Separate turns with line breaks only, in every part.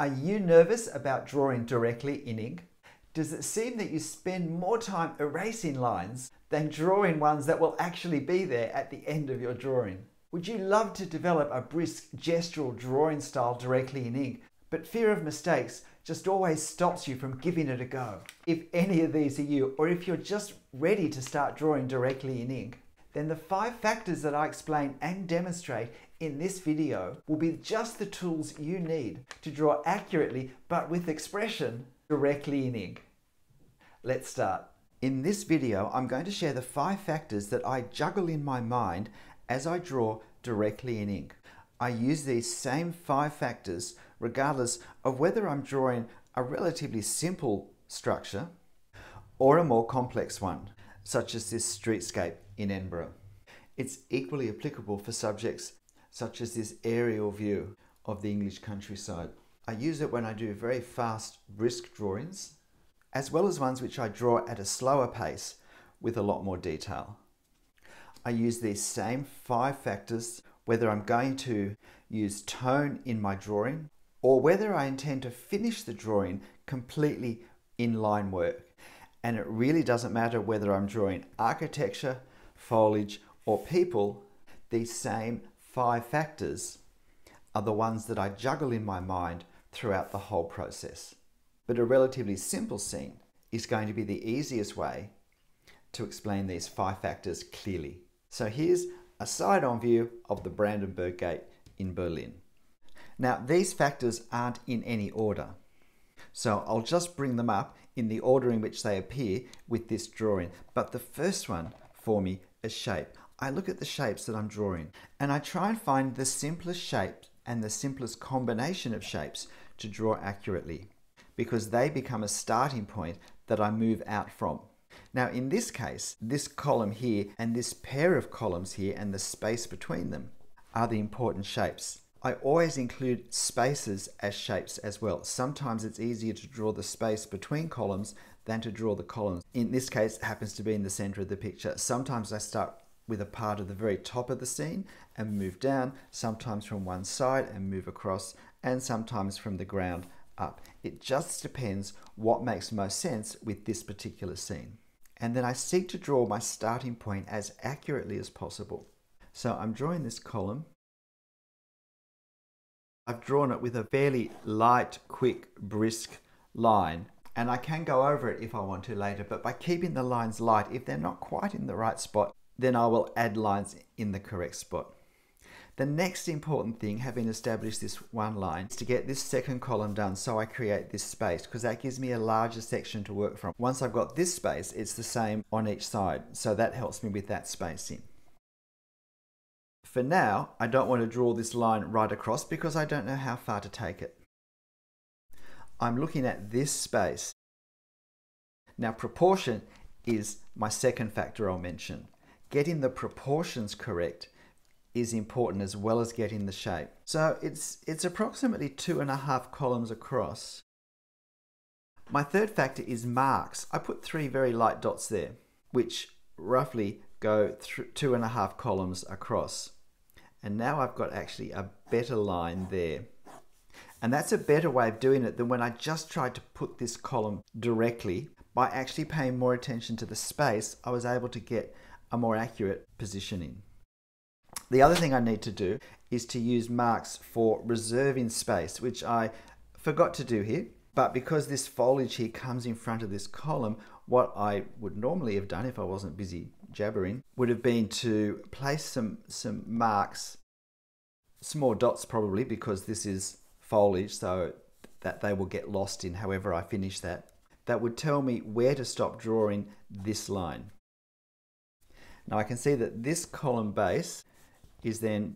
Are you nervous about drawing directly in ink? Does it seem that you spend more time erasing lines than drawing ones that will actually be there at the end of your drawing? Would you love to develop a brisk gestural drawing style directly in ink, but fear of mistakes just always stops you from giving it a go? If any of these are you, or if you're just ready to start drawing directly in ink, then the 5 factors that I explain and demonstrate in this video will be just the tools you need to draw accurately but with expression directly in ink. Let's start. In this video, I'm going to share the 5 factors that I juggle in my mind as I draw directly in ink. I use these same 5 factors regardless of whether I'm drawing a relatively simple structure or a more complex one, such as this streetscape in Edinburgh. It's equally applicable for subjects such as this aerial view of the English countryside. I use it when I do very fast, brisk drawings, as well as ones which I draw at a slower pace with a lot more detail. I use these same 5 factors whether I'm going to use tone in my drawing or whether I intend to finish the drawing completely in line work. And it really doesn't matter whether I'm drawing architecture, foliage, or people. These same 5 factors are the ones that I juggle in my mind throughout the whole process. But a relatively simple scene is going to be the easiest way to explain these 5 factors clearly. So here's a side-on view of the Brandenburg Gate in Berlin. Now these factors aren't in any order, so I'll just bring them up in the order in which they appear with this drawing. But the first one for me is shape. I look at the shapes that I'm drawing and I try and find the simplest shape and the simplest combination of shapes to draw accurately, because they become a starting point that I move out from. Now in this case, this column here and this pair of columns here and the space between them are the important shapes. I always include spaces as shapes as well. Sometimes it's easier to draw the space between columns than to draw the columns. In this case, it happens to be in the center of the picture. Sometimes I start with a part of the very top of the scene and move down, sometimes from one side and move across, and sometimes from the ground up. It just depends what makes most sense with this particular scene. And then I seek to draw my starting point as accurately as possible. So I'm drawing this column. I've drawn it with a fairly light, quick, brisk line, and I can go over it if I want to later, but by keeping the lines light, if they're not quite in the right spot, then I will add lines in the correct spot. The next important thing, having established this one line, is to get this second column done so I create this space, because that gives me a larger section to work from. Once I've got this space, it's the same on each side, so that helps me with that spacing. For now, I don't want to draw this line right across because I don't know how far to take it. I'm looking at this space. Now proportion is my second factor I'll mention. Getting the proportions correct is important as well as getting the shape. So it's approximately 2.5 columns across. My third factor is marks. I put 3 very light dots there, which roughly go through 2.5 columns across. And now I've got actually a better line there. And that's a better way of doing it than when I just tried to put this column directly. By actually paying more attention to the space, I was able to get a more accurate positioning. The other thing I need to do is to use marks for reserving space, which I forgot to do here. But because this foliage here comes in front of this column, what I would normally have done if I wasn't busy jabbering would have been to place some marks, small dots probably, because this is foliage, so that they will get lost in however I finish that. That would tell me where to stop drawing this line. Now I can see that this column base is then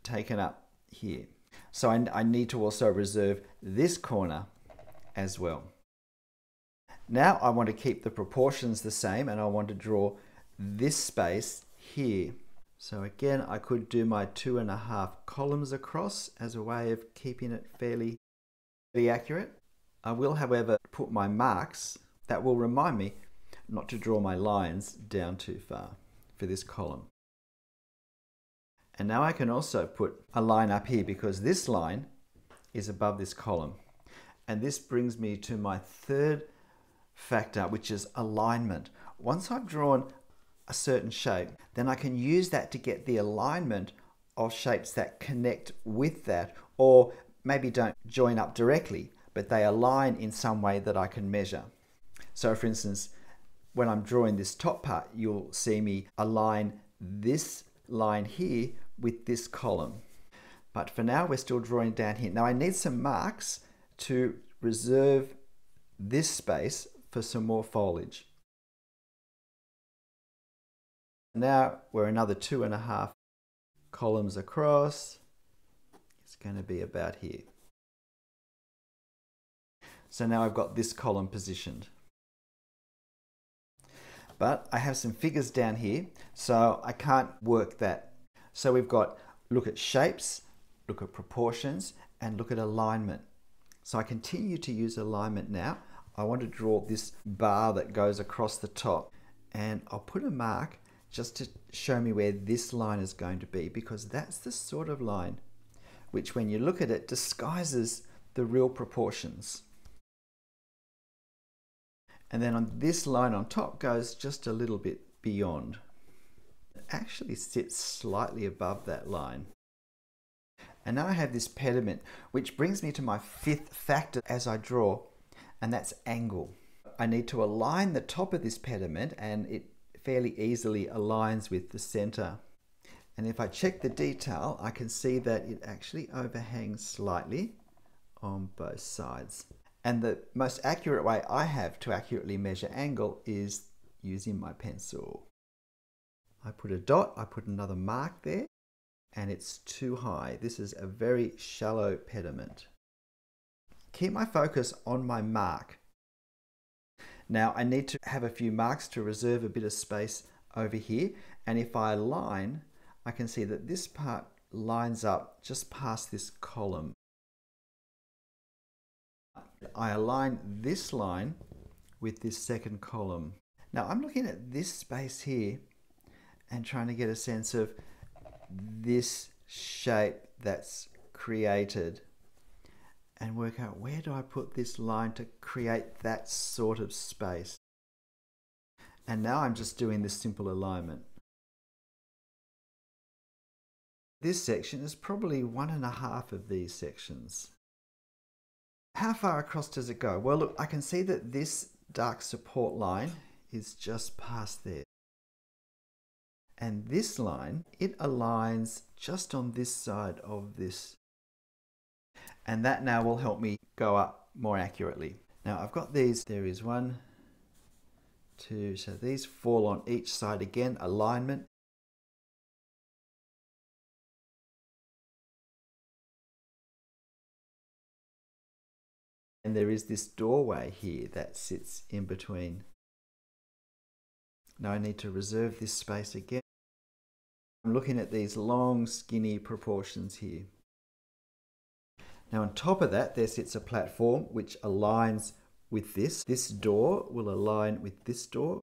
taken up here. So I need to also reserve this corner as well. Now I want to keep the proportions the same and I want to draw this space here. So again, I could do my 2.5 columns across as a way of keeping it fairly accurate. I will, however, put my marks that will remind me not to draw my lines down too far for this column. And now I can also put a line up here because this line is above this column. And this brings me to my third factor, which is alignment. Once I've drawn a certain shape, then I can use that to get the alignment of shapes that connect with that, or maybe don't join up directly, but they align in some way that I can measure. So for instance, when I'm drawing this top part, you'll see me align this line here with this column. But for now, we're still drawing down here. Now I need some marks to reserve this space for some more foliage. Now we're another 2.5 columns across. It's going to be about here. So now I've got this column positioned. But I have some figures down here, so I can't work that. So we've got look at shapes, look at proportions, and look at alignment. So I continue to use alignment now. I want to draw this bar that goes across the top, and I'll put a mark just to show me where this line is going to be, because that's the sort of line which, when you look at it, disguises the real proportions. And then on this line on top goes just a little bit beyond. It actually sits slightly above that line. And now I have this pediment, which brings me to my fifth factor as I draw, and that's angle. I need to align the top of this pediment, and it fairly easily aligns with the center. And if I check the detail, I can see that it actually overhangs slightly on both sides. And the most accurate way I have to accurately measure angle is using my pencil. I put a dot, I put another mark there, and it's too high. This is a very shallow pediment. Keep my focus on my mark. Now I need to have a few marks to reserve a bit of space over here, and if I align, I can see that this part lines up just past this column. I align this line with this second column. Now I'm looking at this space here and trying to get a sense of this shape that's created and work out where do I put this line to create that sort of space. And now I'm just doing this simple alignment. This section is probably 1.5 of these sections. How far across does it go? Well, look, I can see that this dark support line is just past there. And this line, it aligns just on this side of this. And that now will help me go up more accurately. Now I've got these, there is 1, 2, so these fall on each side again, alignment. And there is this doorway here that sits in between. Now I need to reserve this space again. I'm looking at these long, skinny proportions here. Now on top of that, there sits a platform which aligns with this. This door will align with this door.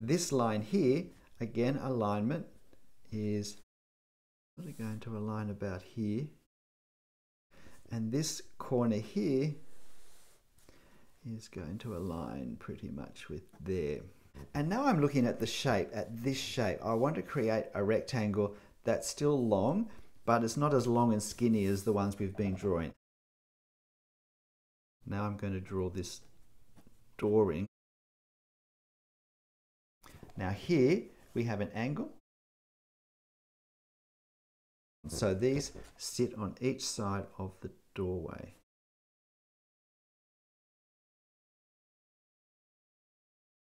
This line here, again, alignment is really going to align about here. And this corner here is going to align pretty much with there. And now I'm looking at the shape, at this shape. I want to create a rectangle that's still long, but it's not as long and skinny as the ones we've been drawing. Now I'm going to draw this dooring. Now here we have an angle. So these sit on each side of the doorway.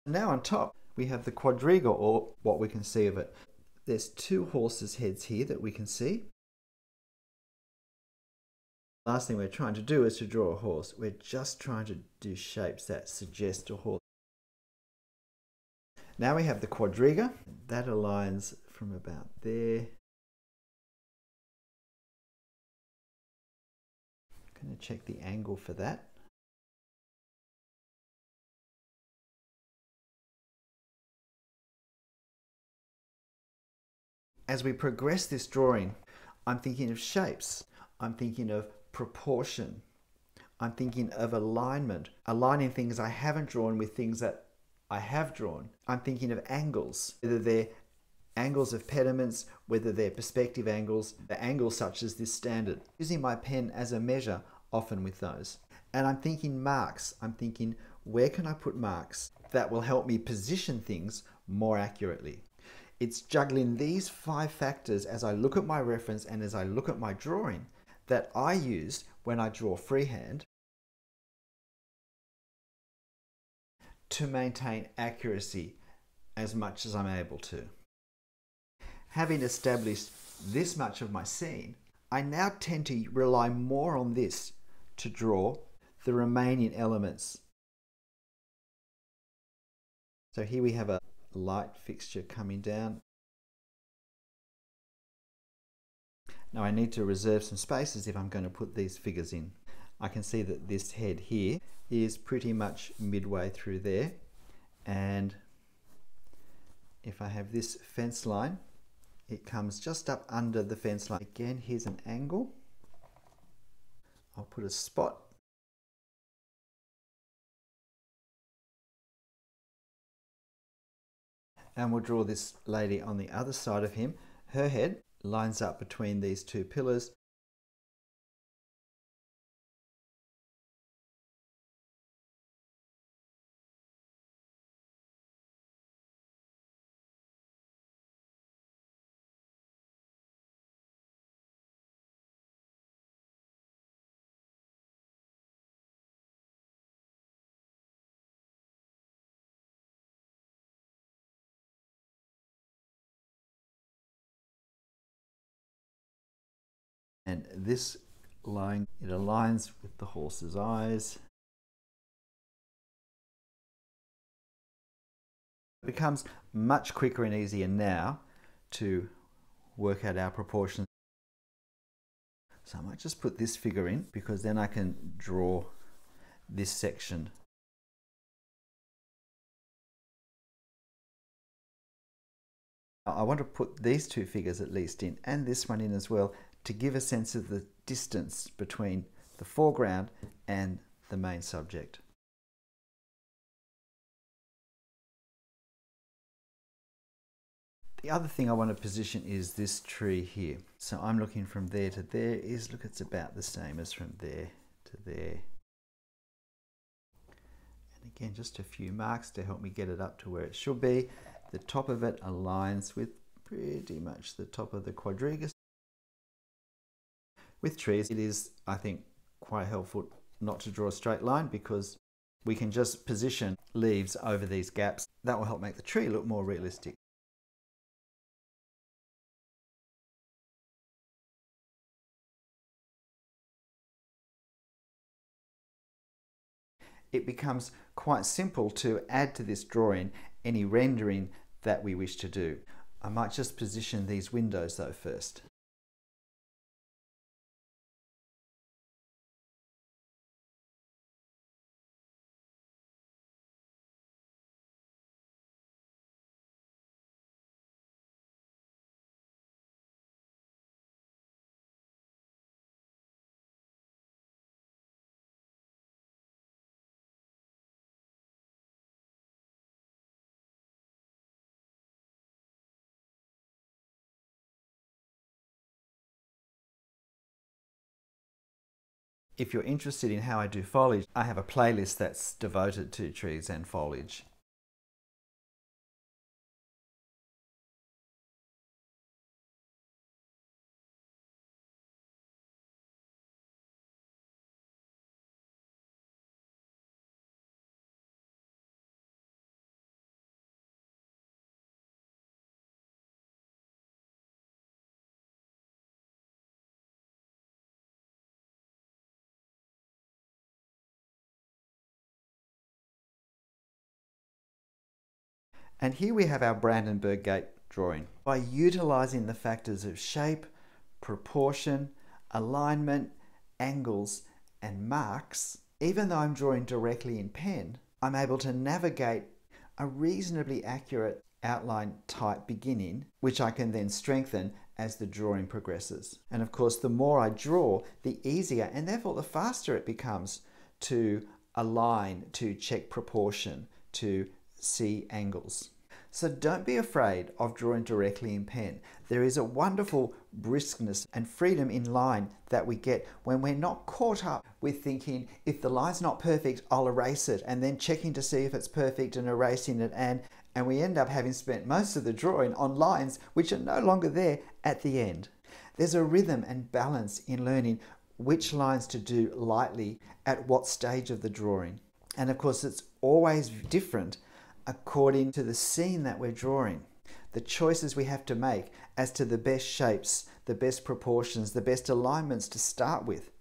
Now on top we have the quadriga, or what we can see of it. There's 2 horses' heads here that we can see. Last thing we're trying to do is to draw a horse. We're just trying to do shapes that suggest a horse. Now we have the quadriga. That aligns from about there. I'm going to check the angle for that. As we progress this drawing, I'm thinking of shapes. I'm thinking of proportion. I'm thinking of alignment, aligning things I haven't drawn with things that I have drawn. I'm thinking of angles, whether they're angles of pediments, whether they're perspective angles, the angles such as this standard. Using my pen as a measure often with those. And I'm thinking marks. I'm thinking, where can I put marks that will help me position things more accurately? It's juggling these 5 factors as I look at my reference and as I look at my drawing that I use when I draw freehand to maintain accuracy as much as I'm able to. Having established this much of my scene, I now tend to rely more on this to draw the remaining elements. So here we have a light fixture coming down. Now I need to reserve some spaces if I'm going to put these figures in. I can see that this head here is pretty much midway through there, and if I have this fence line, it comes just up under the fence line. Again, here's an angle. I'll put a spot. And we'll draw this lady on the other side of him. Her head lines up between these 2 pillars. And this line, it aligns with the horse's eyes. It becomes much quicker and easier now to work out our proportions. So I might just put this figure in because then I can draw this section. I want to put these 2 figures at least in, and this one in as well, to give a sense of the distance between the foreground and the main subject. The other thing I want to position is this tree here. So I'm looking from there to there. Look, it's about the same as from there to there. And again, just a few marks to help me get it up to where it should be. The top of it aligns with pretty much the top of the quadriga. With trees, it is, I think, quite helpful not to draw a straight line because we can just position leaves over these gaps. That will help make the tree look more realistic. It becomes quite simple to add to this drawing any rendering that we wish to do. I might just position these windows though first. If you're interested in how I do foliage, I have a playlist that's devoted to trees and foliage. And here we have our Brandenburg Gate drawing. By utilizing the factors of shape, proportion, alignment, angles, and marks, even though I'm drawing directly in pen, I'm able to navigate a reasonably accurate outline type beginning, which I can then strengthen as the drawing progresses. And of course, the more I draw, the easier and therefore the faster it becomes to align, to check proportion, to see angles. So don't be afraid of drawing directly in pen. There is a wonderful briskness and freedom in line that we get when we're not caught up with thinking, if the line's not perfect, I'll erase it, and then checking to see if it's perfect and erasing it, and we end up having spent most of the drawing on lines which are no longer there at the end. There's a rhythm and balance in learning which lines to do lightly at what stage of the drawing. And of course, it's always different according to the scene that we're drawing. The choices we have to make as to the best shapes, the best proportions, the best alignments to start with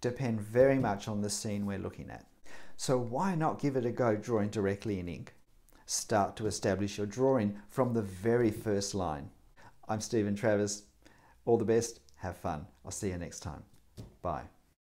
depend very much on the scene we're looking at. So why not give it a go drawing directly in ink? Start to establish your drawing from the very first line. I'm Travers. All the best. Have fun. I'll see you next time. Bye.